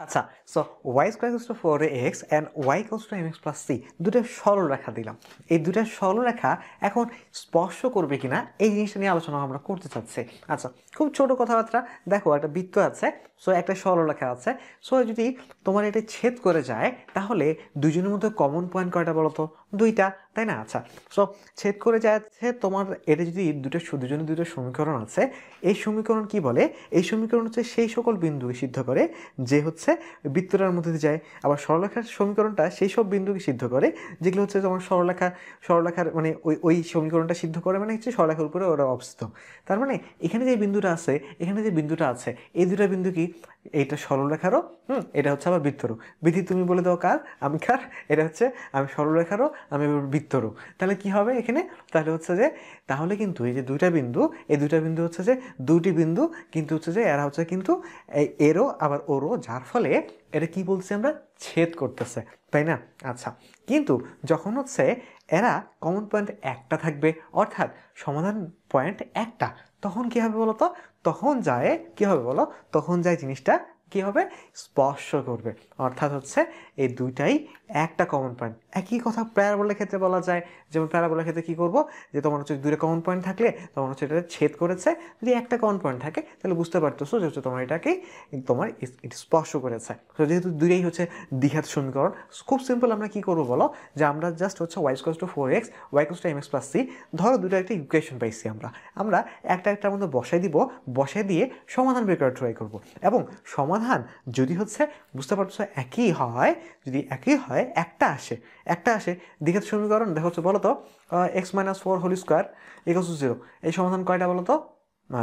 আচ্ছা, so y square equals to 4ax and y equals to mx plus c দুটো সরলরেখা দিলাম। এই দুটো সরলরেখা এখন স্পর্শ করবে কিনা এই জিনিসটা নিয়ে আলোচনা আমরা করতে চাচ্ছি। আচ্ছা, খুব ছোট কথাবার্তা। দেখো, একটা বৃত্ত আছে, সো একটা সরলরেখা আছে। সো যদি তোমার এটা ছেদ করে যায় তাহলে দুজনের মধ্যে কমন পয়েন্ট কয়টা বলো তো? দুইটা, তাই না? আচ্ছা, সো ছেদ করে যাচ্ছে তোমার এটা যদি দুজনের দুটো সমীকরণ আছে, এই সমীকরণ কি বলে? এই সমীকরণ হচ্ছে সেই সকল বিন্দুকে সিদ্ধ করে যে হচ্ছে বৃত্তটার মধ্যে দিয়ে যায়। আবার সরলরেখার সমীকরণটা সেই সব বিন্দুকে সিদ্ধ করে যেগুলো হচ্ছে তোমার সরলরেখার মানে ওই সমীকরণটা সিদ্ধ করে, মানে হচ্ছে সরলরেখার উপরে ওরা অবস্থিত। তার মানে এখানে যে বিন্দুটা আছে, এখানে যে বিন্দুটা আছে, এই দুটো বিন্দু কি? এইটা সরলরেখারও, এটা হচ্ছে আবার বৃত্তরও। বিধি তুমি বলে দাও কার? আমি কার? এটা হচ্ছে আমি সরলরেখারও, আমি বৃত্তরও। তাহলে কি হবে এখানে? তাহলে হচ্ছে যে তাহলে কিন্তু এই যে দুইটা বিন্দু, এই দুইটা বিন্দু হচ্ছে যে দুটি বিন্দু, কিন্তু হচ্ছে যে এরা হচ্ছে কিন্তু এরও আবার ওরও, যার ফলে এটা কি বলছি আমরা? ছেদ করতেছে, তাই না? আচ্ছা, কিন্তু যখন হচ্ছে এরা কমন পয়েন্ট একটা থাকবে, অর্থাৎ সমাধান পয়েন্ট একটা, তখন কি হবে বলো তো? তখন যায় কি হবে বলো? তখন যায় জিনিসটা কি হবে? স্পর্শ করবে। অর্থাৎ হচ্ছে এই দুইটাই একটা কমন পয়েন্ট। একই কথা প্যারাবোলার ক্ষেত্রে বলা যায়। যেমন প্যারাবোলার ক্ষেত্রে কি করব, যে তোমার হচ্ছে দুইটা কমন পয়েন্ট থাকলে তোমার হচ্ছে এটা ছেদ করেছে। যদি একটা কমন পয়েন্ট থাকে তাহলে বুঝতে পারতেছো যে হচ্ছে তোমার এটাকে তোমার এটা স্পর্শ করেছে। তো যেহেতু দুইটাই হচ্ছে দ্বিঘাত সমীকরণ, খুব সিম্পল, আমরা কি করবো বলো? যে আমরা জাস্ট হচ্ছে y equals to 4x, y equals to mx plus c, ধরো দুটো একটা ইকুয়েশন পাইছি আমরা একটার মধ্যে বসাই দিব, বসাই দিয়ে সমাধান বের করার ট্রাই করবো। এবং সমাধান যদি হচ্ছে বুঝতে পারছো একই হয়, যদি একই হয়, একটা আসে দ্বিঘাত সমীকরণ, দেখো হচ্ছে বলো তো X minus 4 whole square equals to 0, এই সমাধান কয়টা বলো তো?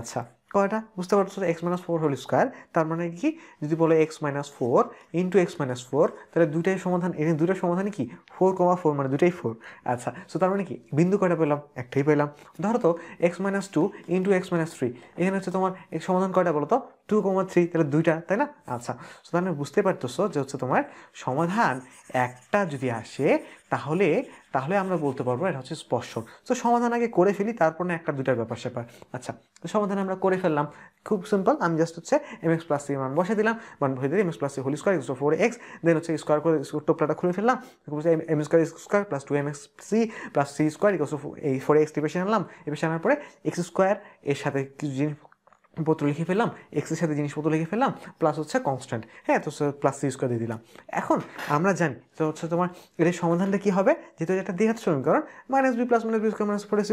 আচ্ছা, কয়টা বুঝতে পারছো? এক্স মাইনাস 4 হোল স্কোয়ার, তার মানে কি? যদি বলে x minus 4 into x minus 4, তাহলে দুইটাই সমাধান, এখানে দুইটার সমাধানই কি? 4,4, মানে দুটাই 4। আচ্ছা, সো তার মানে কি বিন্দু কয়টা পেলাম? একটাই পেলাম। ধরো তো X minus 2 into x minus 3, এখানে হচ্ছে তোমার সমাধান কয়টা বলো তো? 2,3, তাহলে দুইটা, তাই না? আচ্ছা, সো তাহলে বুঝতে পারতেছো যে হচ্ছে তোমার সমাধান একটা যদি আসে তাহলে তাহলে আমরা বলতে পারবো এটা হচ্ছে স্পর্শক। তো সমাধান আগে করে ফেলি, তারপর না একটা দুটার ব্যাপার স্যাপার। আচ্ছা, তো সমাধান আমরা করে ফেললাম, খুব সিম্পল। আমি জাস্ট হচ্ছে mx প্লাস সি মান বসে দিলাম, মান বসে দিলে mx plus C whole square equal to 4x, then হচ্ছে স্কোয়ার করে টোপলাটা খুলে ফেললাম, M square plus 2mx C plus C square equal to এই 4x টিপেশন আনলাম। এবার আনার পরে এক্স স্কোয়ার এর সাথে কিছু জিনিসপত্র লিখে ফেললাম, এক্সের সাথে জিনিসপত্র লিখে ফেললাম, প্লাস হচ্ছে কনস্ট্যান্ট, হ্যাঁ, তো প্লাস সি স্কোয়ার দিয়ে দিলাম। এখন আমরা জানি তো হচ্ছে তোমার এর সমাধানটা কি হবে? যেহেতু একটা দ্বিঘাত সমীকরণ, minus b plus minus B square minus 4ac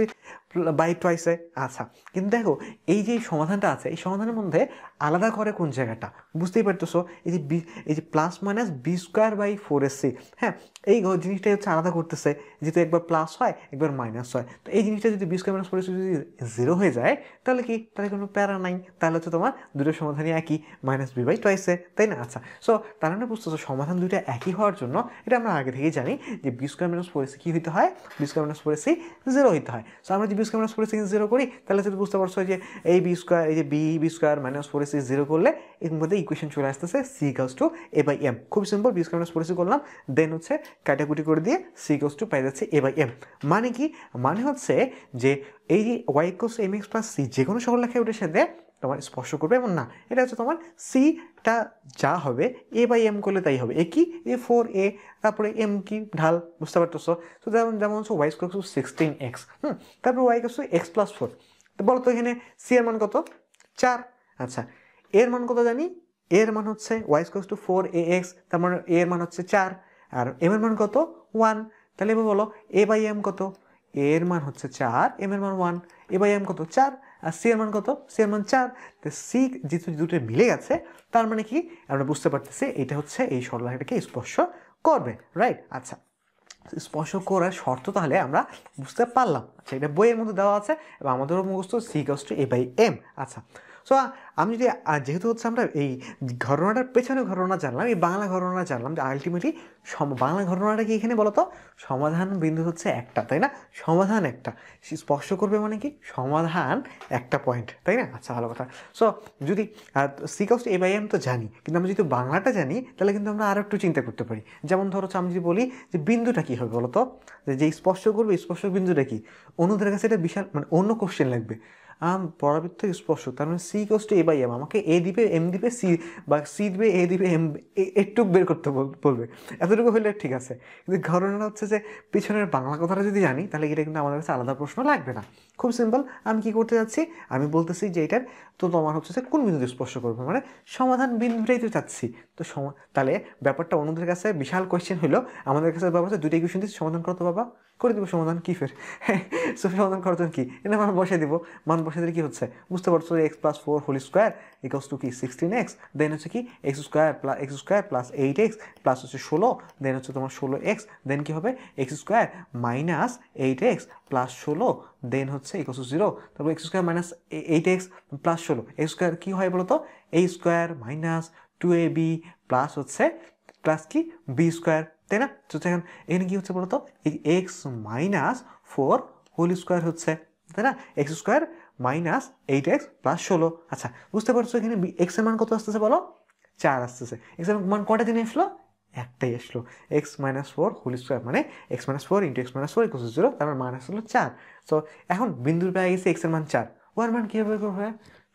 by টুয়াইসে। আচ্ছা, কিন্তু দেখো এই যে সমাধানটা আছে, এই সমাধানের মধ্যে আলাদা করে কোন জায়গাটা? বুঝতেই পারতেছো, এই যে plus minus B square by 4ac, হ্যাঁ, এই জিনিসটাই হচ্ছে আলাদা করতেছে। যেহেতু একবার প্লাস হয় একবার মাইনাস হয়, তো এই জিনিসটা যদি বি স্কোয়ার মাইনাস 4ac যদি 0 হয়ে যায় তাহলে কি? তাহলে কোনো প্যারা নাই, তাহলে হচ্ছে তোমার দুটো সমাধানই একই, মাইনাস বি বাই টুয়াইসে, তাই না? আচ্ছা, সো তার মানে বুঝতেছো সমাধান দুইটা একই হওয়ার জন্য এটা আমরা আগে থেকেই জানি যে বি স্কোয়ার মাইনাস 4ac কী হইতে হয়? বি স্কোয়ার মাইনাস 4ac 0 হইতে হয়। সো আমরা যদি বি স্কোয়ার মাইনাস 4ac 0 করি তাহলে যদি বুঝতে পারছো যে এই বি স্কোয়ার, এই যে বি স্কোয়ার মাইনাস 4ac 0 করলে এর মধ্যে ইকুয়েশন চলে আসতেছে c equals to A by m. খুব simple, b square minus 4ac করলাম, দেন হচ্ছে কাটাকুটি করে দিয়ে সি ইকুয়ালস টু পাই যাচ্ছে এ বাই এম। মানে কি? মানে হচ্ছে যে এই যে Y equals M X plus C যে কোনো সরলরেখায় ওটার সাথে তোমার স্পর্শ করবে এমন না, এটা হচ্ছে তোমার সিটা যা হবে এ বাই এম করলে তাই হবে। এ কি? এ 4a, তারপরে এম কি? ঢাল, বুঝতে পারতেছো? তো যেমন হচ্ছে ওয়াই ইকুয়ালস টু 16x, তারপরে Y equals to X plus 4। তো বলো তো এখানে সি এর মান কত? 4। আচ্ছা, এর মান কত জানি? এর মান হচ্ছে ওয়াই ইকুয়ালস টু 4ax, তার মানে এর মান হচ্ছে 4, আর এম এর মান কত? 1। তাহলে এবার বলো এ বাই এম কত? এর মান হচ্ছে 4, এম এর মান 1, এ বাই এম কত? 4, আর সি এর মান কত? সি এর মান 4। তো সি যেহেতু দুটো মিলে গেছে, তার মানে কি আমরা বুঝতে পারতেছি এটা হচ্ছে এই সরলরেখাটাকে স্পর্শ করবে, রাইট? আচ্ছা, স্পর্শ করার শর্ত তাহলে আমরা বুঝতে পারলাম। আচ্ছা, এটা বইয়ের মধ্যে দেওয়া আছে এবং আমাদেরও মুখস্থ C equals to A by M. আচ্ছা, সো আমি যদি যেহেতু হচ্ছে আমরা এই ঘটনাটার পেছনে ঘটনা জানলাম, এই বাংলা ঘটনা জানলাম, যে আলটিমেটলি বাংলা ঘটনাটা কি এখানে বলতো? সমাধান বিন্দু হচ্ছে একটা, তাই না? সমাধান একটা, স্পর্শ করবে মানে কি? সমাধান একটা পয়েন্ট, তাই না? আচ্ছা, ভালো কথা। সো যদি C equals to A by M তো জানি, কিন্তু আমরা যদি বাংলাটা জানি তাহলে কিন্তু আমরা আরও একটু চিন্তা করতে পারি। যেমন ধরো আমি যদি বলি যে বিন্দুটা কী হবে বলো তো? যে স্পর্শ করবে, স্পর্শ বিন্দুটা কি? অন্যদের কাছে এটা বিশাল মানে অন্য কোশ্চেন লাগবে। পরাবৃত্ত স্পর্শক, তার মানে C equals to A by M, আমাকে এ দিবে এম দিবে সি, বা সি দিবে এ দিবে এম, একটুক বের করতে বলবে, এতটুকু হলে ঠিক আছে। কিন্তু ঘটনাটা হচ্ছে যে পিছনের বাংলা কথাটা যদি জানি তাহলে এটা কিন্তু আমাদের কাছে আলাদা প্রশ্ন লাগবে না। খুব সিম্পল, আমি কি করতে যাচ্ছি, আমি বলতেছি যে এটার তো তোমার হচ্ছে যে কোন বিন্দুতে স্পর্শ করবে, মানে সমাধান বিন্দুটাই তো চাচ্ছি। তো তাহলে ব্যাপারটা অন্যদের কাছে বিশাল কোয়েশ্চেন হলো, আমাদের কাছে ব্যাপার হচ্ছে দুইটা ইকুয়েশন দিচ্ছি, সমাধান করতে বাবা, করে দিব সমাধান, কি ফের সো সমাধান করার জন্য কি এটা মান বসে দিব, মান বসে দিলে কি হচ্ছে বুঝতে পারছো, X plus four whole square equals to কি 16x, দেন হচ্ছে কি x square plus 8x plus হচ্ছে 16, দেন হচ্ছে তোমার 16x, দেন কি হবে X square minus 8x plus 16, then হচ্ছে ইকুয়ালস টু 0, তারপর X square minus 8x plus 16, X square কি হয় বলো তো, a square minus 2ab plus হচ্ছে প্লাস কি বি স্কোয়ার, তাই না? তো এখন এখানে কি হচ্ছে বলতো, এই X minus four whole square হচ্ছে, তাই না, x square minus 8x plus 16। আচ্ছা বুঝতে পারছো এখানে এক্স এর মান কত আসতেছে বলো, 4 আসতেছে। এক্স এর মান কটা দিনে আসলো, একটাই আসলো, x minus four whole square, মানে x minus four into x minus four equal to 0, তারপর মান আসলো 4। সো এখন বিন্দুর পেয়ে গেছে এক্স এর মান 4, ওয়ার মান কীভাবে করবে,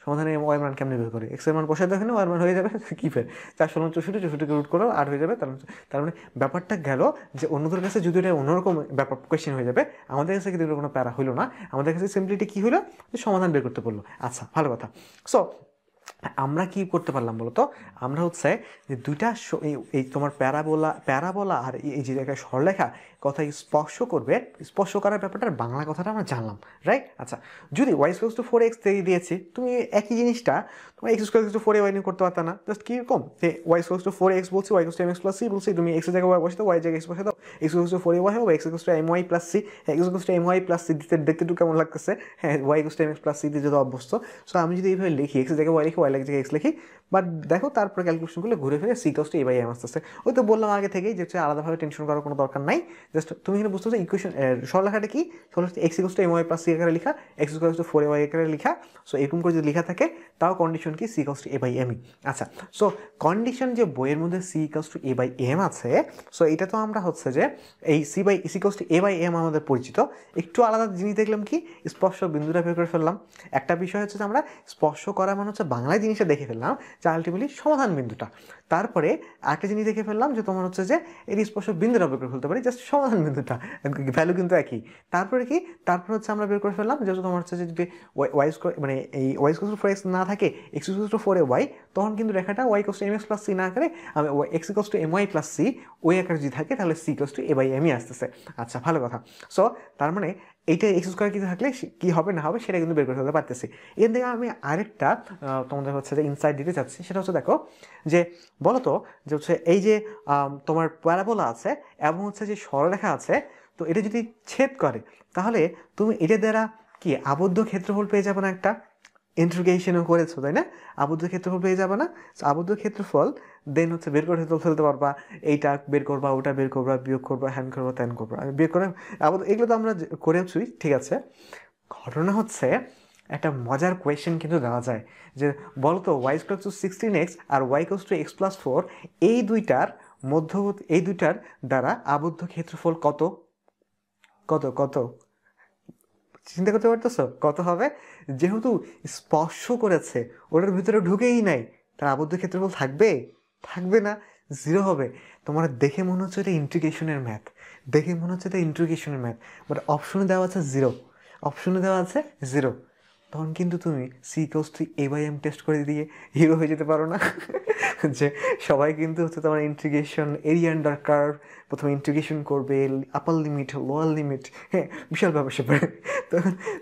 সমাধানে ওয়াই মান কেমনি বের করে, এক্স এর মান বসায় দেখেন ওয়ার মান হয়ে যাবে কি ফের 4 × 64 রুট করো 8 হয়ে যাবে, তার মানে ব্যাপারটা গেল যে অন্যদের কাছে যদি এটা অন্যরকম ব্যাপার কোয়েশ্চেন হয়ে যাবে, আমাদের কাছে কিন্তু কোনো প্যারা হইলো না, আমাদের কাছে সিম্পলিটি কী হলো, যে সমাধান বের করতে বললো। আচ্ছা ভালো কথা। সো আমরা কি করতে পারলাম বলতো, আমরা হচ্ছে যে দুইটা এই তোমার প্যারাবোলা আর এই যে জায়গায় সরলরেখা কথা স্পর্শ করবে, স্পর্শ করার ব্যাপারটার বাংলা কথাটা আমরা জানলাম, রাইট? আচ্ছা যদি ওয়াই ইকুয়ালস টু 4x দিয়েছি, তুমি একই জিনিসটা তোমার এক্স ইকুয়ালস টু 4ay নিয়ে করতে পারতা না, জাস্ট কীরকম যে ওয়াই ইকুয়ালস টু 4x বলছি, Y equals to mx plus c বলছি, তুমি এক্সের জায়গায় ওয়াই বসে দাও, ওয়াই জায়গায় এক্স বসে দাও, এক্স ইকুয়ালস টু 4ay হবে, X equals to my plus c, X equals to my plus c দেখতে একটু কেমন লাগতেছে, হ্যাঁ Y equals to mx plus c দিয়ে যদি অভ্যস্ত। সো আমি যদি এইভাবে লিখি এক্সের জায়গায় ওয়াই লিখি, ওয়াই জায়গায় এক্স লিখি, বাট দেখো তারপরে ক্যালকুলেশনগুলো ঘুরে ফিরে C equals to A by M আসতেছে। ওই তো বললাম আগে থেকেই যে আলাদাভাবে টেনশন করার কোনো দরকার নাই, জাস্ট তুমি এখানে বুঝতে পারছো ইকুয়েশন সরলরেখাটা কি, সরলরেখা X equals to M Y plus C আকারে লেখা, এক্স ইকুয়ালস টু 4ay আকারে লেখা। সো এরকম করে যদি লেখা থাকে তাও কন্ডিশন কি C equals to A by এমই। আচ্ছা সো কন্ডিশন যে বইয়ের মধ্যে C equals to A by M আছে, সো এটা তো আমরা হচ্ছে যে এই C equals to A by M আমাদের পরিচিত, একটু আলাদা জিনিস দেখলাম কি স্পর্শ বিন্দুটা বের করে ফেললাম। একটা বিষয় হচ্ছে যে আমরা স্পর্শ করা মানে হচ্ছে বাংলায় জিনিসটা দেখে ফেললাম যে আলটিমেটলি সমাধান বিন্দুটা, তারপরে আরেকটা জিনিস দেখে ফেললাম যে তোমার হচ্ছে যে এর স্পর্শ বিন্দুটা বের করে ফেলতে পারি, জাস্ট সমাধান বিন্দুটা, ভ্যালু কিন্তু একই। তারপরে কি, তারপর হচ্ছে আমরা বের করে ফেললাম যেহেতু তোমার হচ্ছে যে যদি ওয়াই স্কোয়ার মানে এই ওয়াই স্কোয়ার টু 4x না থাকে, এক্স ইকুয়ালস টু 4ay, তখন কিন্তু রেখাটা Y equals to mx plus c না করে আমি X equals to my plus c ওই আকারে যদি থাকে তাহলে C equals to A by এমই আসতেছে। আচ্ছা ভালো কথা। সো তার মানে এইটা এক্স স্কোয়ার কিছু থাকলে কী হবে না হবে সেটা কিন্তু বের করে ফেলতে পারতেছি। এর থেকে আমি আরেকটা তোমাদের হচ্ছে যে ইনসাইট দিতে চাচ্ছি, সেটা হচ্ছে দেখো যে বলো তো যে হচ্ছে এই যে তোমার প্যারাবোলা আছে এবং হচ্ছে যে সরলরেখা আছে, তো এটা যদি ছেদ করে তাহলে তুমি এটা দ্বারা কি আবদ্ধ ক্ষেত্রফল পেয়ে যাবে না, একটা ইন্ট্রিগেশনও করেছো তাই না, আবদ্ধ ক্ষেত্রফল পেয়ে যাবে না, আবদ্ধ ক্ষেত্রফল দেন হচ্ছে বের করে ফেলতে পারবা, এইটা বের করবা ওটা বের করবা বিয়োগ করবা হ্যান করবা ত্যান করবা বের করে আবদ্ধ, এগুলো তো আমরা করেছি ঠিক আছে। ঘটনা হচ্ছে একটা মজার কোয়েশ্চেন কিন্তু দেওয়া যায় যে বলতো ওয়াই ইকুয়ালস টু 16x আর Y equals to x plus 4 এই দুইটার মধ্যবর্তী এই দুইটার দ্বারা আবদ্ধ ক্ষেত্রফল কত কত কত চিন্তা করতে পারতেছো কত হবে? যেহেতু স্পর্শ করেছে ওটার ভিতরে ঢুকেই নাই, তার আবদ্ধ ক্ষেত্রফল থাকবে থাকবে না, 0 হবে। তোমার দেখে মনে হচ্ছে এটা ইন্টিগ্রেশনের ম্যাথ, দেখে মনে হচ্ছে এটা ইন্টিগ্রেশনের ম্যাথ, বাট অপশনে দেওয়া আছে 0, অপশনে দেওয়া আছে 0, তখন কিন্তু তুমি C equals to A by M test করে দিয়ে হিরো হয়ে যেতে পারো না যে সবাই কিন্তু হচ্ছে তোমার ইন্টিগ্রেশন এরিয়া আন্ডার কার্ভ প্রথমে ইন্টিগ্রেশন করবে, আপার লিমিট লোয়ার লিমিট, হ্যাঁ বিশাল ব্যাপার স্যাপার। তো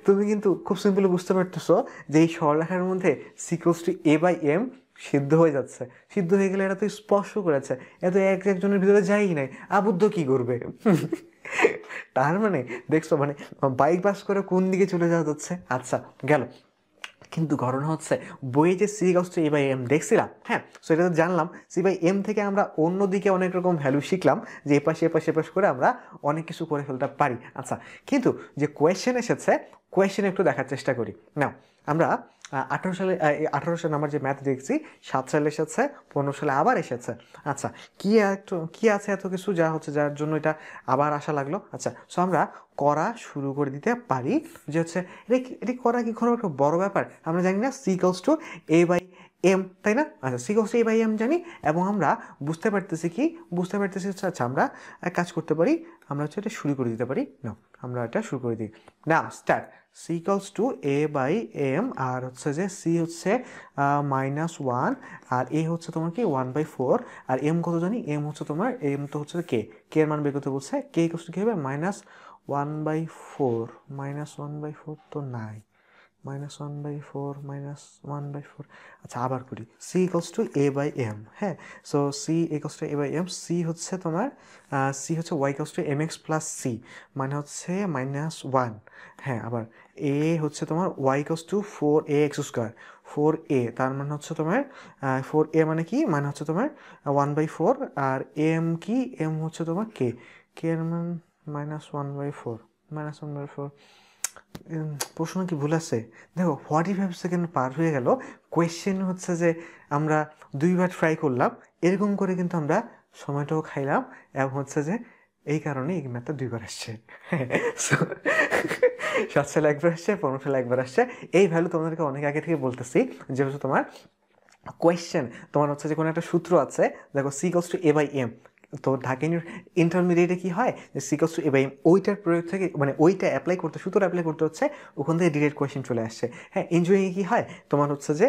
তুমি কিন্তু খুব সিম্পলি বুঝতে পারতেছো যে এই সরলরেখার মধ্যে C equals to A by M সিদ্ধ হয়ে যাচ্ছে, সিদ্ধ হয়ে গেলে এরা তো স্পর্শ করেছে, এত একজনের ভিতরে যাই নাই, আবদ্ধ কি করবে তার মানে দেখছো মানে বাইক পাস করে কোন দিকে চলে যাওয়া যাচ্ছে। আচ্ছা গেল, কিন্তু ঘটনা হচ্ছে বইয়ে যে C equals to A by M দেখছিলাম, হ্যাঁ সো এটা তো জানলাম সি বাই এম থেকে আমরা অন্যদিকে অনেক রকম ভ্যালু শিখলাম যে এপাশে এপাশে এপাশ করে আমরা অনেক কিছু করে ফেলতে পারি। আচ্ছা কিন্তু যে কোয়েশ্চেন এসেছে কোয়েশ্চেন একটু দেখার চেষ্টা করি। নাও আমরা 18 সালে নাম্বার যে ম্যাথ দেখছি 7 সালে এসেছে, 15 সালে আবার এসেছে। আচ্ছা কি আছে এত কিছু যা হচ্ছে যার জন্য এটা আবার আসা লাগলো? আচ্ছা, সো আমরা করা শুরু করে দিতে পারি যে হচ্ছে এটি করা কি কোনো একটা বড় ব্যাপার? আমরা জানি না C=A/M, তাই না? আচ্ছা, C=A/M জানি, এবং আমরা বুঝতে পারতেছি হচ্ছে, আচ্ছা আমরা এক কাজ করতে পারি, আমরা হচ্ছে এটা শুরু করে দিতে পারি। না, আমরা এটা শুরু করে দিই না, স্টার্ট। C=A/M, আর হচ্ছে যে C হচ্ছে -1, আর A হচ্ছে তোমার কি 1/4, আর M কত জানি? M হচ্ছে তোমার, M তো হচ্ছে K এর মান বের করতে বলছে। K কি হবে? -1/4, -1/4 তো নাই, -1/4, আচ্ছা আবার করি। C=A/M, হ্যাঁ। সো C=A/M, C হচ্ছে তোমার y=mx প্লাস c, মানে হচ্ছে -1, হ্যাঁ। আবার A হচ্ছে তোমার y=4ax², 4a, তার মানে হচ্ছে তোমার 4a মানে কি? মানে হচ্ছে তোমার 1/4, আর m কি? m হচ্ছে তোমার k এর মান -1/4, -1/4। প্রশ্ন কি ভুল আছে? দেখো 45 সেকেন্ড পার হয়ে গেল, কোয়েশ্চেন হচ্ছে যে আমরা 2বার ট্রাই করলাম, এরকম করে কিন্তু আমরা সময়টাও খাইলাম, এবং হচ্ছে যে এই কারণে এই ম্যাথটা 2বার আসছে। 7 সালে 1বার আসছে, 15 সালে 1বার আসছে। এই ভ্যালু তোমাদেরকে অনেক আগে থেকে বলতেছি যে হচ্ছে তোমার কোয়েশ্চেন, তোমার হচ্ছে যে কোনো একটা সূত্র আছে, দেখো C=A/M। তো ঢাকা ইন্টারমিডিয়েটে কি হয়, যে C=A/M ওইটার প্রয়োগ থেকে, মানে ওইটা অ্যাপ্লাই করতে, সূত্র অ্যাপ্লাই করতে হচ্ছে, ওখান থেকে ডিরেক্ট কোয়েশ্চেন চলে আসছে। হ্যাঁ, ইঞ্জিনিয়ারিংয়ে কি হয়, তোমার হচ্ছে যে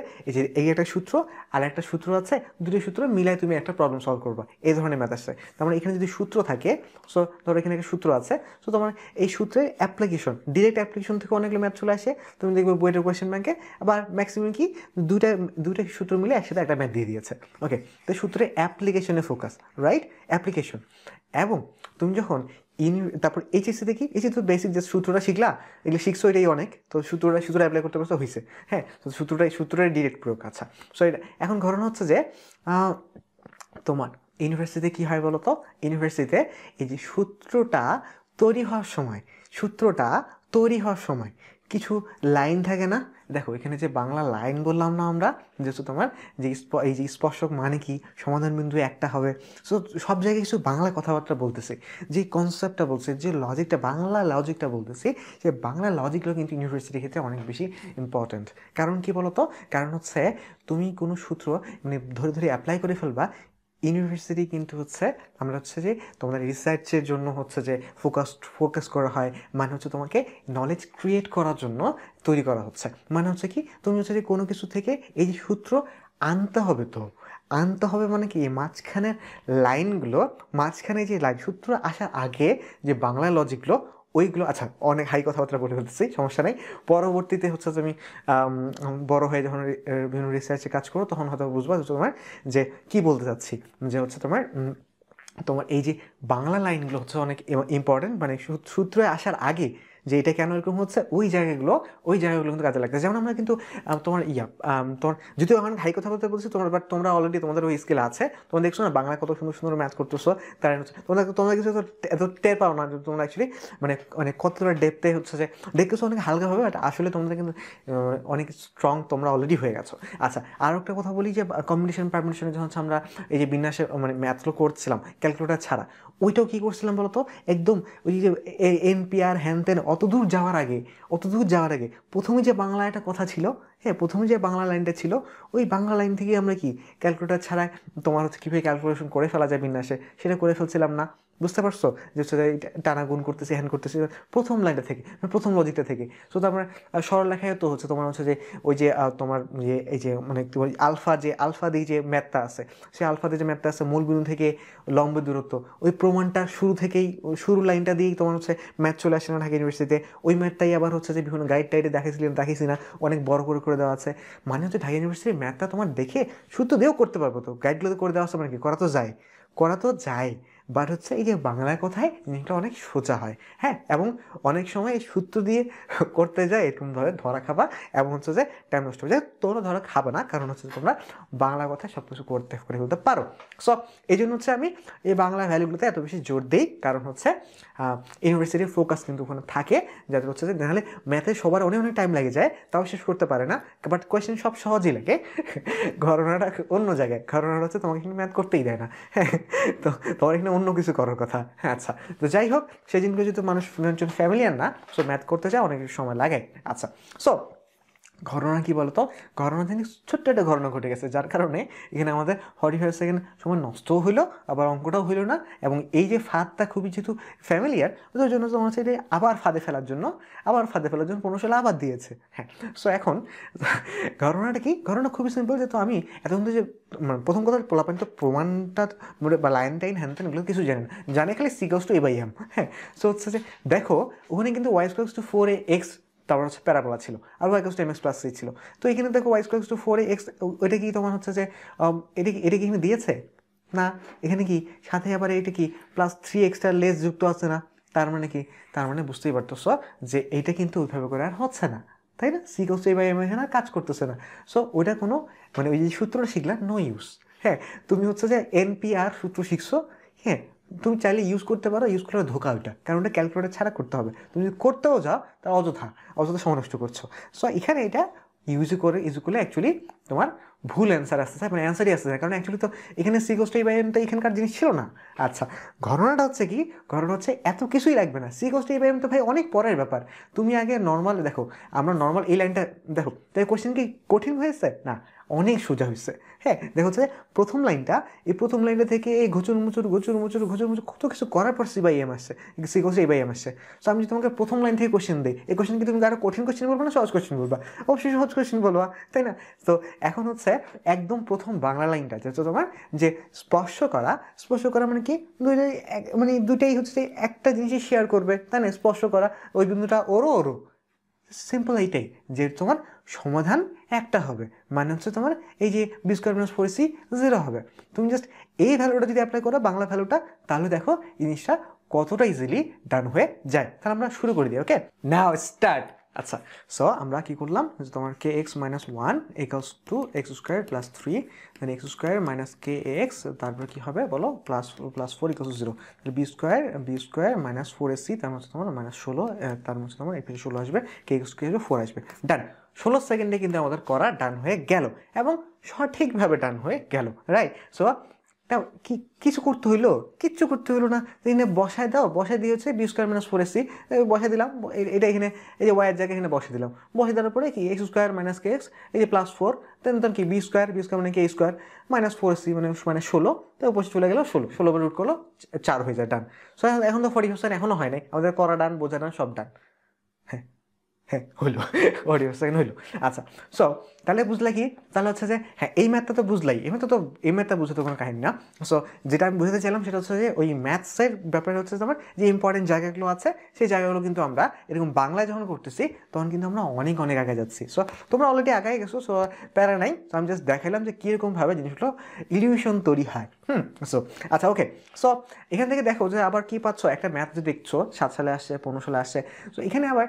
এই একটা সূত্র আর একটা সূত্র আছে, দুটো সূত্র মিলায় তুমি একটা প্রবলেম সলভ করবা, এই ধরনের ম্যাথ আসছে। তার মানে এখানে যদি সূত্র থাকে, সো ধরো এখানে একটা সূত্র আছে, সো তোমার এই সূত্রের অ্যাপ্লিকেশন, ডিরেক্ট অ্যাপ্লিকেশন থেকে অনেকগুলো ম্যাথ চলে আসে। তুমি দেখবে বুয়েটের কোয়েশ্চেন ব্যাংকে আবার ম্যাক্সিমাম কি দুইটা সূত্র মিলে একসাথে একটা ম্যাথ দিয়ে দিয়েছে। ওকে, তো সূত্রের অ্যাপ্লিকেশনে ফোকাস, রাইট? অ্যাপ্লিকেশন। এবং তুমি যখন তারপর এইচএসসিতে কি, এই যে তো বেসিক যে সূত্রটা শিখলা, এগুলো শিখছো, এটাই অনেক। তো সূত্রটা অ্যাপ্লাই করতে পারছো, হয়েছে। হ্যাঁ, তো সূত্রের ডিরেক্ট প্রয়োগ। আচ্ছা, সো এটা এখন ঘটনা হচ্ছে যে তোমার ইউনিভার্সিটিতে কি হয় বলো তো? ইউনিভার্সিটিতে এই যে সূত্রটা তৈরি হওয়ার সময় কিছু লাইন থাকে না? দেখো এখানে যে বাংলা লাইন বললাম না আমরা, যে তোমার যে এই যে স্পর্শক মানে কি, সমাধান বিন্দু একটা হবে। সো সব জায়গায় কিছু বাংলা কথাবার্তা বলতেছে, যে কনসেপ্টটা বলছে, যে লজিকটা, বাংলা লজিকটা বলতেছি, যে বাংলা লজিকগুলো কিন্তু ইউনিভার্সিটির ক্ষেত্রে অনেক বেশি ইম্পর্ট্যান্ট। কারণ কি বলতো? কারণ হচ্ছে তুমি কোনো সূত্র মানে ধরে অ্যাপ্লাই করে ফেলবা। ইউনিভার্সিটি কিন্তু হচ্ছে আমরা হচ্ছে যে তোমাদের রিসার্চের জন্য হচ্ছে যে ফোকাস করা হয়, মানে হচ্ছে তোমাকে নলেজ ক্রিয়েট করার জন্য তৈরি করা হচ্ছে। মানে হচ্ছে কি, তুমি হচ্ছে যে কোনো কিছু থেকে এই যে সূত্র আনতে হবে, তো আনতে হবে মানে কি, মাঝখানের লাইনগুলো, মাঝখানে যে লাইন সূত্র আসার আগে যে বাংলা লজিকগুলো ওইগুলো, আচ্ছা অনেক হাই কথাবার্তা বলে ফেলতেছি, সমস্যা নেই। পরবর্তীতে হচ্ছে তুমি বড় হয়ে যখন বিভিন্ন রিসার্চে কাজ করো, তখন হয়তো বুঝবা তোমার যে কি বলতে চাচ্ছি, যে হচ্ছে তোমার এই যে বাংলা লাইনগুলো হচ্ছে অনেক ইম্পর্টেন্ট, মানে সূত্রে আসার আগে যে এটা কেন এরকম হচ্ছে, ওই জায়গাগুলো কিন্তু কাজে লাগছে। যেমন আমরা কিন্তু তোমার তোমার যদিও আমার হাই কথা বলতে বলছি তোমার, বাট তোমরা অলরেডি তোমাদের ওই স্কিল আছে, তোমরা দেখছো না বাংলা কত সুন্দর সুন্দর ম্যাথ করতেছো, তার তোমরা কিছু এত টের পাও না, তোমরা অ্যাকচুয়ালি মানে কতটা ডেপথে হচ্ছে যে দেখতেছো অনেক হালকাভাবে, বাট আসলে তোমাদের কিন্তু অনেক স্ট্রং তোমরা অলরেডি হয়ে গেছো। আচ্ছা, আর একটা কথা বলি, যে কম্বিনেশন পারমিশনে যখন আমরা এই যে বিন্যাসে মানে ম্যাথগুলো করছিলাম ক্যালকুলেটার ছাড়া, ওইটাও কী করছিলাম বলতো? একদম ওই যে এনপিআর হ্যান ত্যান অত দূর যাওয়ার আগে প্রথমে যে বাংলা একটা কথা ছিল, হ্যাঁ, প্রথমে যে বাংলা লাইনটা ছিল, ওই বাংলা লাইন থেকে আমরা কি ক্যালকুলেটার ছাড়া তোমার হচ্ছে কীভাবে ক্যালকুলেশন করে ফেলা যায় বিন্যাসে, সেটা করে ফেলছিলাম না? বুঝতে পারছো? যে হচ্ছে টানা গুণ করতেছি, হ্যান করতেছি, প্রথম লাইনটা থেকে, প্রথম লজিকটা থেকে। সো তারপরে সরল লেখায় তো হচ্ছে তোমার হচ্ছে যে ওই যে তোমার যে এই যে মানে আলফা দিয়ে যে ম্যাথটা আছে, সেই আলফা দিয়ে যে ম্যাথটা আছে, মূল বিন্দু থেকে লম্ব দূরত্ব, ওই প্রমাণটা শুরু লাইনটা দিয়েই তোমার হচ্ছে ম্যাথ চলে আসে না ঢাকা ইউনিভার্সিটিতে। ওই ম্যাথটাই আবার হচ্ছে যে বিভিন্ন গাইড টাইডে দেখাইছি না, অনেক বড় করে দেওয়া আছে। মানে হচ্ছে ঢাকা ইউনিভার্সিটির ম্যাথটা তোমার দেখে সূত্র দিয়েও করতে পারবো, তো গাইডগুলোতে করে দেওয়া আছে, মানে কি করা তো যায়। বাট হচ্ছে এই যে বাংলা কথায় জিনিসটা অনেক সোজা হয়, হ্যাঁ, এবং অনেক সময় এই সূত্র দিয়ে করতে যায় এরকমভাবে ধরা খাবা এবং হচ্ছে যে টাইম নষ্ট হয়ে যায়। তোমরা ধরা খাবে না, কারণ হচ্ছে তোমরা বাংলা কথায় সব কিছু করে ফেলতে পারো। সো এই জন্য হচ্ছে আমি এই বাংলা ভ্যালুগুলোতে এত বেশি জোর দিই, কারণ হচ্ছে ইউনিভার্সিটির ফোকাস কিন্তু ওখানে থাকে, যাতে হচ্ছে যে নাহলে ম্যাথে সবার অনেক অনেক টাইম লেগে যায়, তাও শেষ করতে পারে না, বাট কোয়েশ্চেন সব সহজই লাগে। ঘটনাটা অন্য জায়গায়, ঘটনাটা হচ্ছে তোমাকে কিন্তু ম্যাথ করতেই দেয় না, হ্যাঁ, তো তোমার এখানে অন্য কিছু করার কথা। হ্যাঁ, আচ্ছা, তো যাই হোক, সেই জিনিসগুলো যদি মানুষ ফ্যামিলিয়ার না, সো ম্যাথ করতে যায় অনেক সময় লাগে। আচ্ছা, সো ঘটনা কি বলতো, ঘটনা থেকে ছোট্ট একটা ঘটনা ঘটে গেছে, যার কারণে এখানে আমাদের 45 সেকেন্ড সময় নষ্টও হইলো, আবার অঙ্কটাও হইলো না, এবং এই যে ফাঁদটা খুবই যেহেতু ফ্যামিলিয়ার, ওই জন্য তোমার হচ্ছে আবার ফাঁদে ফেলার জন্য 15 সালে আবার দিয়েছে। হ্যাঁ, সো এখন ঘটনাটা কি, ঘটনা খুবই সিম্পল, যে তো আমি এতক্ষণ তো যে প্রথম কথা পোলাপান তো প্রমাণটা বা লাইন টাইন হ্যান ত্যান এগুলো কিছু জানে না, জানে খালি সিকস টু এ/এম। হ্যাঁ, সো হচ্ছে যে দেখো ওখানে কিন্তু y²4ax তারপর হচ্ছে প্যারাবোলা ছিল, আর y=mx+c ছিল। তো এখানে দেখো y=4ax, ওইটা কি তোমার হচ্ছে যে এটা কি এখানে দিয়েছে না, এখানে কি সাথে আবার এটা কি +3 এক্সট্রা লেস যুক্ত আছে না, তার মানে কি, তার মানে বুঝতেই পারতেছো যে এইটা কিন্তু ওইভাবে করে আর হচ্ছে না, তাই না, c=a/m এখানে কাজ করতেছে না। সো ওইটা কোনো মানে ওই যে সূত্রটা শিখলা নো ইউজ। হ্যাঁ, তুমি হচ্ছে যে NPR সূত্র শিখছো, হ্যাঁ, তুমি চাইলে ইউজ করতে পারো, ইউজ করে ধোকা ওইটা, কারণ ওটা ক্যালকুলেটর ছাড়া করতে হবে, তুমি যদি করতেও যাও তা অযথা সময় নষ্ট করছো। সো এখানে এটা ইউজ করলে অ্যাকচুয়ালি তোমার ভুল অ্যান্সার আসতেছে, মানে অ্যান্সারই আসতেছে, কারণ অ্যাকচুয়ালি তো এখানে c=a/m এখানকার জিনিস ছিল না। আচ্ছা, ঘটনাটা হচ্ছে কি, ঘটনা হচ্ছে এত কিছুই লাগবে না, c=a/m তো ভাই অনেক পরের ব্যাপার। তুমি আগে নর্মাল দেখো, আমরা নর্মাল এই লাইনটা দেখো, তাই কোশ্চেন কি কঠিন হয়েছে না, অনেক সোজা হয়েছে। হ্যাঁ, দেখো হচ্ছে প্রথম লাইনটা, এই প্রথম লাইনটা থেকে এই ঘুচুর মুচুর কত কিছু করার পর c/m আসছে, c=a/m আসছে। সো আমি যদি তোমাকে প্রথম লাইন থেকে কোশ্চেন দিই, এই কোশ্চেন কি তুমি আরো কঠিন কোশ্চেন বলবো না সহজ কোশ্চেন বলবা? অবশ্যই সহজ কোশ্চেন বলবা, তাই না? তো এখন হচ্ছে একদম প্রথম বাংলা লাইনটা যেটা তোমার যে স্পর্শ করা মানে কি, দুইটাই হচ্ছে একটা জিনিসই শেয়ার করবে, তাই না, স্পর্শ করা, ওই বিন্দুটা ওরও সিম্পল এইটাই, যে তোমার সমাধান একটা হবে, মানে হচ্ছে তোমার এই যে b²-4ac 0 হবে। তুমি জাস্ট এই ভ্যালুটা যদি অ্যাপ্লাই করো, বাংলা ভ্যালুটা, তাহলে দেখো জিনিসটা কতটা ইজিলি ডান হয়ে যায়। তাহলে আমরা শুরু করে দিই, ওকে, নাও স্টার্ট। আচ্ছা, সো আমরা কি করলাম, যে তোমার kx-1 = x² + 3, দেন x² - kx, তারপর কি হবে বলো, +4 = 0, b² - 4ac, তার হচ্ছে তোমার -16, তার হচ্ছে তোমার এখানে 16 আসবে, kx² 4 আসবে, ডান। 16 সেকেন্ডে কিন্তু আমাদের করা ডান হয়ে গেল, এবং সঠিকভাবে ডান হয়ে গেল, রাইট। সো তাও কিছু করতে হইলো, কিচ্ছু করতে হইলো না, এখানে বসায় দাও, বসায় দিয়ে হচ্ছে b² - 4ac বসায় দিলাম, এটা এখানে এই যে ওয়াইয়ের জায়গায় এখানে বসে দিলাম, বসে দেওয়ার পরে কি x² - kx, এই যে +4, দেন কি b² মানে k² - 4ac মানে 16, তো বসে চলে গেল 16 রুট করলো 4 হয়ে যায়, ডান। সো এখন তো 40% এখনো হয় নাই, আমাদের করা ডান, বোঝা ডান, সব ডান। হ্যাঁ, হ্যাঁ হইলো, 40% হইলো। আচ্ছা, সো তাহলে বুঝলা কি, তাহলে হচ্ছে যে হ্যাঁ এই ম্যাথটা তো বুঝলাই, এই ম্যাথটা বুঝে তো কোনো কাহিনী না। সো যেটা আমি বুঝতে চাইলাম সেটা হচ্ছে যে ওই ম্যাথসের ব্যাপারে হচ্ছে তোমার যে ইম্পর্টেন্ট জায়গাগুলো আছে, সেই জায়গাগুলো কিন্তু আমরা এরকম বাংলায় যখন করতেছি তখন কিন্তু আমরা অনেক অনেক আগে যাচ্ছি। সো তোমরা অলরেডি আগে গেছো, সো প্যারা নাই, তো আমি জাস্ট দেখাইলাম যে কীরকমভাবে জিনিসগুলো ইলিউশন তৈরি হয়। সো আচ্ছা, ওকে, সো এখান থেকে দেখো যে আবার কি পাচ্ছ, একটা ম্যাথ যে দেখছো 7 সালে আসছে, 15 সালে আসছে, সো এখানে আবার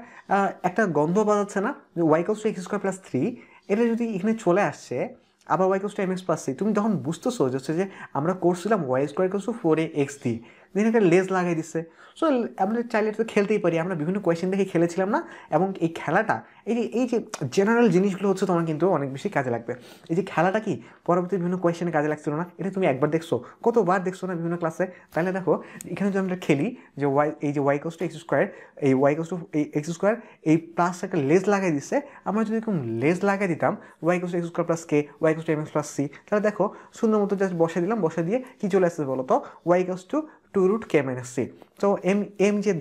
একটা গন্ধ বাজাচ্ছে না, যে y=x² + 3, এটা যদি এখানে চলে আসছে, আবার y=mx+c, তুমি তখন বুঝতেছো যে হচ্ছে যে আমরা করছিলাম y² = 4ax দিয়ে, দিন একটা লেজ লাগাই দিচ্ছে। সো আমরা চাইলে তো খেলতেই পারি, আমরা বিভিন্ন কোয়েশ্চেন দেখে খেলেছিলাম না, এবং এই খেলাটা এই যে জেনারেল জিনিসগুলো হচ্ছে তোমার কিন্তু অনেক বেশি কাজে লাগবে। এই যে খেলাটা কি পরবর্তী বিভিন্ন কোয়েশ্চেনে কাজে লাগছিল না, এটা তুমি একবার দেখছো, কতবার দেখছো না বিভিন্ন ক্লাসে। তাহলে দেখো এখানে যদি আমরা খেলি যে এই যে y=x², এই y=x², এই প্লাস একটা লেজ লাগাই দিচ্ছে, আমরা যদি এরকম লেজ লাগাই দিতাম y=x² + k, y=mx+c, তাহলে দেখো সুন্দর মতো জাস্ট বসে দিলাম, বসে দিয়ে কি চলে আসছে বলো তো, y=2√k-c। তো এম যে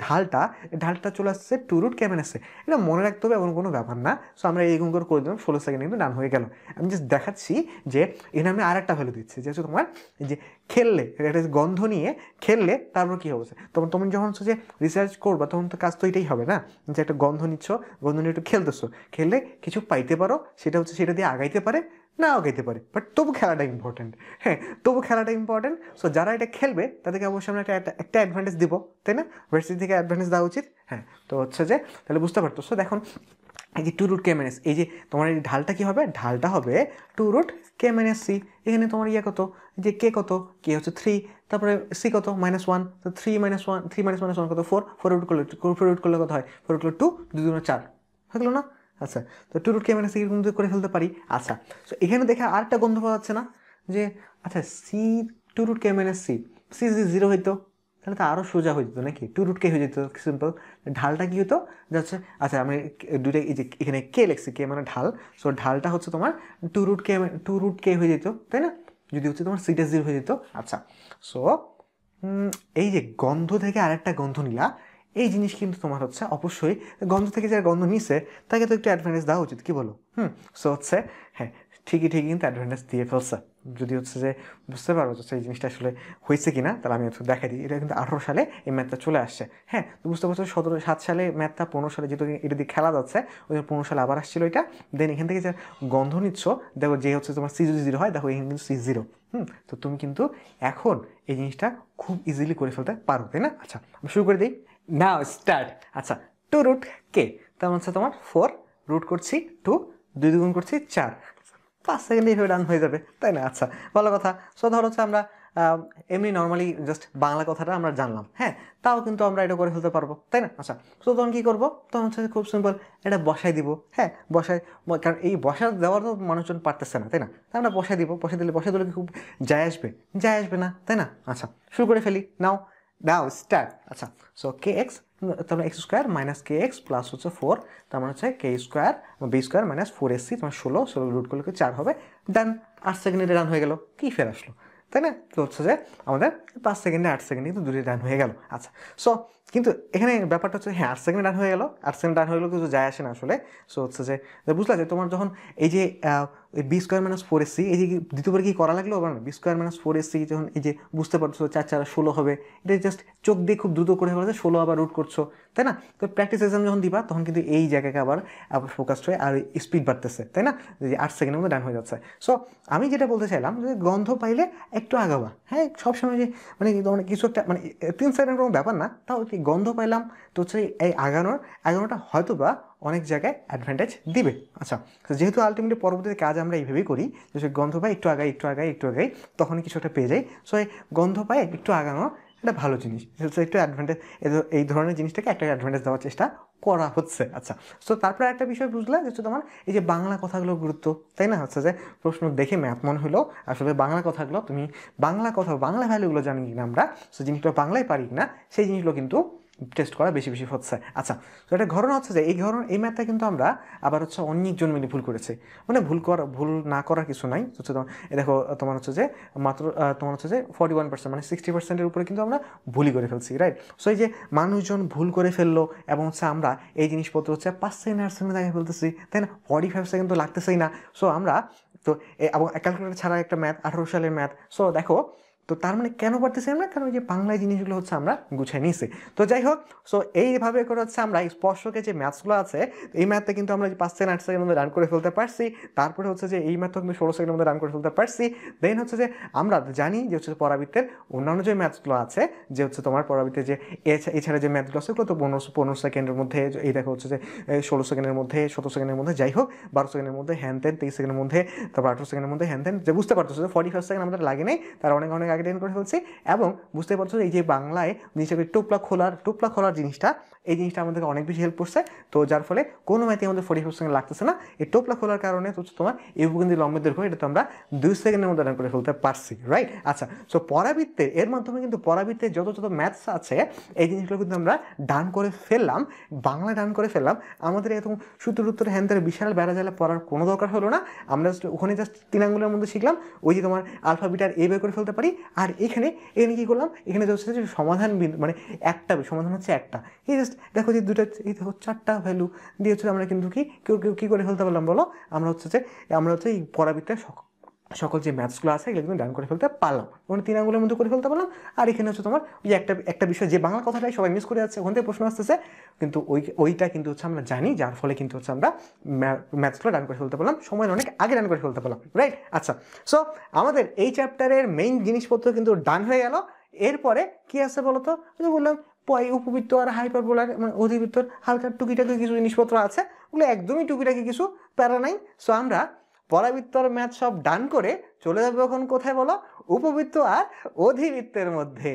ঢালটা চলে আসছে 2√k-c, এটা মনে রাখতে হবে এমন কোনো ব্যাপার না। সো আমরা এইরকম করে দিলাম, 16 সেকেন্ড কিন্তু ডান হয়ে গেল। আমি জাস্ট দেখাচ্ছি যে এখানে আমি আরেকটা ভ্যালু দিচ্ছি, যে হচ্ছে তোমার যে খেললে, একটা গন্ধ নিয়ে খেললে তারপর কী হবে, তুমি যখন হচ্ছে যে রিসার্চ করবা তখন তো কাজ তো এটাই হবে না, যে একটা গন্ধ নিচ্ছ, গন্ধ নিয়ে একটু খেলতেছো, খেললে কিছু পাইতে পারো, সেটা দিয়ে আগাইতে পারে, নাও খেতে পারি, বাট তবু খেলাটা ইম্পর্টেন্ট। হ্যাঁ, তবু খেলাটা ইম্পর্টেন্ট। সো যারা এটা খেলবে তাদেরকে অবশ্যই আমরা একটা অ্যাডভান্টেজ দিব, তাই না? ভার্সিটি থেকে অ্যাডভান্টেজ দেওয়া উচিত। হ্যাঁ, তো হচ্ছে যে তাহলে বুঝতে পারতো। সো দেখুন এই যে 2√k-, এই যে তোমার এই ঢালটা কী হবে, ঢালটা হবে 2√k-c। এখানে তোমার ইয়ে কত, যে কে কত, কে হচ্ছে 3, তারপরে সি কত -1, তো 3 - 1, 3 - 1 কত 4, 4 রুট করলে কত হয়, 4 × 2 2 × 4 হয়ে গেলো না? আচ্ছা, তো 2√k-c কিন্তু করে ফেলতে পারি। আচ্ছা, তো এখানে দেখে আরেকটা গন্ধ পাওয়া যাচ্ছে না, যে আচ্ছা সি 2√k-c, সি যদি 0 হইতো তাহলে তো আরও সোজা হয়ে যেত নাকি, 2√k হয়ে যেত সিম্পল। ঢালটা কী হতো যাচ্ছে, আচ্ছা আমি দুইটা এই যে এখানে কে লিখছি, কে মানে ঢাল, সো ঢালটা হচ্ছে তোমার 2√k হয়ে যেত, তাই না? যদি হচ্ছে তোমার সিটা 0 হয়ে যেত। আচ্ছা, সো এই যে গন্ধ থেকে আরেকটা গন্ধ নিলা, এই জিনিস কিন্তু তোমার হচ্ছে অবশ্যই গন্ধ থেকে যারা গন্ধ নিছে তাকে তো একটু অ্যাডভান্টেজ দেওয়া উচিত, কি বলো? সো হচ্ছে হ্যাঁ, ঠিকই কিন্তু অ্যাডভান্টেজ দিয়ে ফেলছে। যদি হচ্ছে যে বুঝতে পারো যে এই জিনিসটা আসলে হয়েছে কিনা, তাহলে আমি হচ্ছে দেখাই দিই। এটা কিন্তু 18 সালে এই ম্যাথটা চলে আসছে। হ্যাঁ, তো বুঝতে পারছো 7 সালে ম্যাথটা, 15 সালে যেহেতু এটা দিয়ে খেলা যাচ্ছে, ওই 15 সালে আবার আসছিল এটা। দেন এখান থেকে যে গন্ধ নিচ্ছ, দেখো যে হচ্ছে তোমার সি যদি 0 হয়, দেখো এখানে কিন্তু সি 0। তো তুমি কিন্তু এখন এই জিনিসটা খুব ইজিলি করে ফেলতে পারো, তাই না? আচ্ছা, আমি শুরু করে দিই, নাও স্টার্ট। আচ্ছা, 2√k তার হচ্ছে তোমার 4 রুট করছি 2, 2 দ্বিগুণ করছি 4, 5 সেকেন্ডে এইভাবে ডান হয়ে যাবে, তাই না? আচ্ছা, ভালো কথা। সো ধরো হচ্ছে আমরা এমনি নর্মালি জাস্ট বাংলা কথাটা আমরা জানলাম, হ্যাঁ, তাও কিন্তু আমরা এটা করে ফেলতে পারবো, তাই না? আচ্ছা, সো তখন কী করবো, তখন হচ্ছে খুব সিম্পল, এটা বসাই দিব। হ্যাঁ, কারণ এই বসা দেওয়ার তো মানুষজন পারতেছে না, তাই না? তাই আমরা বসাই দিব। বসাই দিলে কি খুব যায় আসবে না, তাই না? আচ্ছা, শুরু করে ফেলি, নাও স্টার্ট। আচ্ছা, সো kx, তারপরে x² - kx প্লাস হচ্ছে 4, তার মানে হচ্ছে k² b² - 4ac, তোমার 16 রুট করলে 4 হবে। ডান, 8 সেকেন্ডে রান হয়ে গেল। কি ফের আসলো, তাই না? তো হচ্ছে যে আমাদের 5 সেকেন্ডে 8 সেকেন্ডে কিন্তু দুটোই রান হয়ে গেল। আচ্ছা, সো কিন্তু এখানে ব্যাপারটা হচ্ছে, হ্যাঁ 8 সেকেন্ড রান হয়ে গেল, 8 সেকেন্ড রান হয়ে গেলো, কিছু যায় আসে না আসলে। সো হচ্ছে যে বুঝলা যে তোমার যখন এই যে b² - 4ac, এই যে দ্বিতীয়বার কি করা লাগলো আবার না, b² - 4ac যখন এই যে বুঝতে পারছো 4 4 16 হবে, এটা জাস্ট চোখ দিয়ে খুব দ্রুত করে ফেলছে, 16 আবার রুট করছো, তাই না? তো প্র্যাকটিস এক্সাম যখন দিবা তখন কিন্তু এই জায়গাকে আবার ফোকাসড হয়ে আর স্পিড বাড়তেছে, তাই না? যে 8 সেকেন্ডের মধ্যে ডান হয়ে যাচ্ছে। সো আমি যেটা বলতে চাইলাম যে গন্ধ পাইলে একটু আগাবা। হ্যাঁ, সবসময় যে মানে কিছু একটা মানে 3 সেকেন্ডের কোনো ব্যাপার না, তাও কি গন্ধ পাইলাম, তো হচ্ছে এই আগানোটা হয়তো বা অনেক জায়গায় অ্যাডভান্টেজ দিবে। আচ্ছা, যেহেতু আলটিমেটলি পরবর্তীতে কাজ আমরা এইভাবেই করি, যে গন্ধ পাই একটু আগাই, তখনই কিছু একটা পেয়ে যাই। সো এই গন্ধ পাই একটু আগানো এটা ভালো জিনিস, একটু অ্যাডভান্টেজ, এই ধরনের জিনিসটাকে একটা অ্যাডভান্টেজ দেওয়ার চেষ্টা করা হচ্ছে। আচ্ছা, সো তারপরে একটা বিষয় বুঝলাম যে তোমার এই যে বাংলা কথাগুলোর গুরুত্ব, তাই না? হচ্ছে যে প্রশ্ন দেখে ম্যাথ মনে হলো, আসলে বাংলা কথাগুলো তুমি বাংলা ভ্যালুগুলো জানি কিনা আমরা, সো জিনিসগুলো বাংলায় পারি কিনা, সেই জিনিসগুলো কিন্তু টেস্ট করা বেশি হচ্ছে। আচ্ছা, তো একটা ঘটনা হচ্ছে যে এই ম্যাথটা কিন্তু আমরা আবার হচ্ছে অনেকজন মিলে ভুল করেছে, মানে ভুল না করার কিছু নাই। হচ্ছে তোমার দেখো, তোমার হচ্ছে যে মাত্র তোমার হচ্ছে যে 41%, মানে 60%-এর উপরে কিন্তু আমরা ভুলই করে ফেলছি, রাইট? সো এই যে মানুষজন ভুল করে ফেললো, এবং হচ্ছে আমরা এই জিনিসপত্র হচ্ছে 5 সেকেন্ড 8 সেকেন্ডে দেখে ফেলতেছি, তাই না? 45 সেকেন্ড তো লাগতেছেই না। সো আমরা তো এবং ক্যালকুলেটর ছাড়া একটা ম্যাথ, 18 সালের ম্যাথ। সো দেখো, তো তার মানে কেন পারতেছি আমরা, কারণ ওই যে বাংলায় জিনিসগুলো হচ্ছে আমরা গুছিয়ে নিয়েছি। তো যাই হোক, সো এইভাবে করে হচ্ছে আমরা স্পর্শকে যে ম্যাথসগুলো আছে, এই ম্যাথটা কিন্তু আমরা 5 সেকেন্ড 8 সেকেন্ডের মধ্যে রান করে ফেলতে পারছি। তারপরে হচ্ছে যে এই ম্যাথটা কিন্তু 16 সেকেন্ডের মধ্যে রান করে ফেলতে পারছি। দেন হচ্ছে যে আমরা জানি যে হচ্ছে পরাবৃত্তের অন্যান্য যে ম্যাথসগুলো আছে, যে হচ্ছে তোমার পরাবৃত্তের যে এছাড়া যে ম্যাথগুলো আছে, ওগুলো তো 15 সেকেন্ডের মধ্যে, এই দেখো হচ্ছে যে 16 সেকেন্ডের মধ্যে, 17 সেকেন্ডের মধ্যে, যাই হোক 12 সেকেন্ডের মধ্যে, হ্যান তেন 23 সেকেন্ডের মধ্যে, তারপর 18 সেকেন্ডের মধ্যে, হ্যান তেন, যে বুঝতে পারছো যে 45 সেকেন্ড আমাদের লাগে নেই, তার অনেক আগে টেন করে ফেলছি। এবং বুঝতে পারছো এই যে বাংলায় জিনিসটাকে টোপলা খোলার জিনিসটা, এই জিনিসটা আমাদেরকে অনেক বেশি হেল্প করছে। তো যার ফলে কোনো ম্যাথে আমাদের 45 সেকেন্ড লাগতেছে না। এই টোপলা খোলার কারণে তো তোমার এই উপকেন্দ্রী লম্বের দৈর্ঘ্য, এটা তো আমরা 2 সেকেন্ডের মধ্যে রান করে ফেলতে পারছি, রাইট? আচ্ছা, সো পরাবৃত্তের এর মাধ্যমে কিন্তু পরাবৃত্তের যত ম্যাথস আছে, এই জিনিসগুলো কিন্তু আমরা ডান করে ফেললাম, বাংলা ডান করে ফেললাম। আমাদের এরকম সূত্র হ্যান্ডের বিশাল বেড়াজালে পড়ার কোনো দরকার হলো না। আমরা ওখানে জাস্ট 3 আঙ্গুলের মধ্যে শিখলাম ওই যে তোমার আলফা বিটার এ বের করে ফেলতে পারি। আর এখানে কী করলাম, এখানে হচ্ছে যে সমাধান মানে একটা সমাধান হচ্ছে একটা, এই জাস্ট দেখো যে দুটো, এই দেখো 4টা ভ্যালু দিয়ে হচ্ছে আমরা কিন্তু কী করে ফেলতে পারলাম বলো, আমরা হচ্ছে এই পরাবৃত্তের সকল যে ম্যাথসগুলো আছে এগুলো কিন্তু ডান করে ফেলতে পারলাম, মানে 3 আঙ্গুলের মধ্যে করে ফেলতে পারলাম। আর এখানে হচ্ছে তোমার ওই একটা বিষয় যে বাংলা কথাটাই সবাই মিস করে যাচ্ছে, ওখান থেকে প্রশ্ন আসতেছে, কিন্তু ওইটা কিন্তু হচ্ছে আমরা জানি, যার ফলে কিন্তু হচ্ছে আমরা ম্যাথসগুলো ডান করে ফেলতে পারলাম, সময়ের অনেক আগে ডান করে ফেলতে পারলাম, রাইট? আচ্ছা, সো আমাদের এই চ্যাপ্টারের মেইন জিনিসপত্র কিন্তু ডান হয়ে গেল। এরপরে কি আছে বলতো, যে বললাম উপবৃত্ত আর হাইপারবোলার মানে অধিবৃত্তর হালকা টুকিটাকি কিছু জিনিসপত্র আছে, ওগুলো একদমই টুকিটাকি কিছু, প্যারা নাই। সো আমরা পরাবৃত্ত আর ম্যাথ সব ডান করে চলে যাবো এখন কোথায় বলো, উপবৃত্ত আর অধিবৃত্তের মধ্যে।